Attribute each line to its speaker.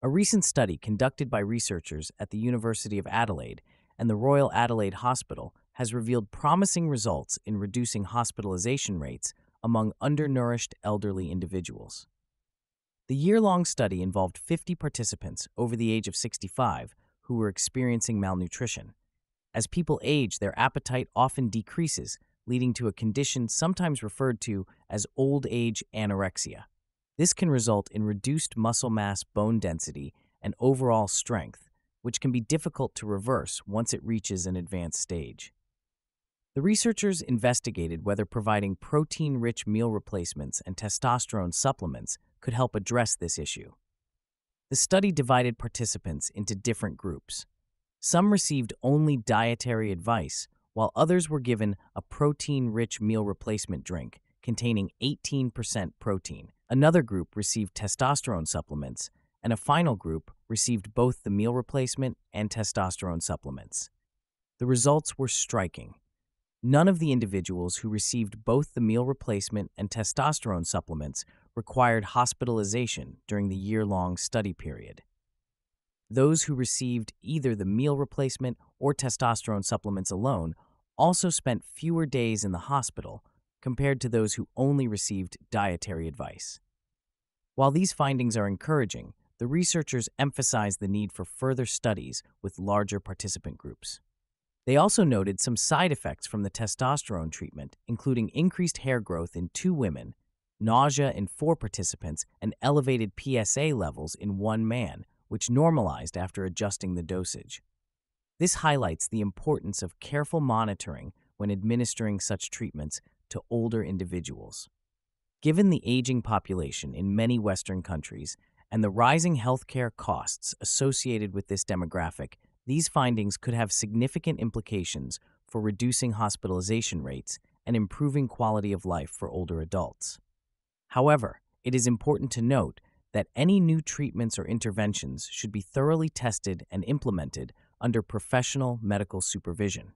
Speaker 1: A recent study conducted by researchers at the University of Adelaide and the Royal Adelaide Hospital has revealed promising results in reducing hospitalization rates among undernourished elderly individuals. The year-long study involved 50 participants over the age of 65 who were experiencing malnutrition. As people age, their appetite often decreases, leading to a condition sometimes referred to as old age anorexia. This can result in reduced muscle mass, bone density, and overall strength, which can be difficult to reverse once it reaches an advanced stage. The researchers investigated whether providing protein-rich meal replacements and testosterone supplements could help address this issue. The study divided participants into different groups. Some received only dietary advice, while others were given a protein-rich meal replacement drink containing 18% protein. Another group received testosterone supplements, and a final group received both the meal replacement and testosterone supplements. The results were striking. None of the individuals who received both the meal replacement and testosterone supplements required hospitalization during the year-long study period. Those who received either the meal replacement or testosterone supplements alone also spent fewer days in the hospital compared to those who only received dietary advice. While these findings are encouraging, the researchers emphasized the need for further studies with larger participant groups. They also noted some side effects from the testosterone treatment, including increased hair growth in 2 women, nausea in 4 participants, and elevated PSA levels in 1 man, which normalized after adjusting the dosage. This highlights the importance of careful monitoring when administering such treatments to older individuals. Given the aging population in many Western countries and the rising healthcare costs associated with this demographic, these findings could have significant implications for reducing hospitalization rates and improving quality of life for older adults. However, it is important to note that any new treatments or interventions should be thoroughly tested and implemented under professional medical supervision.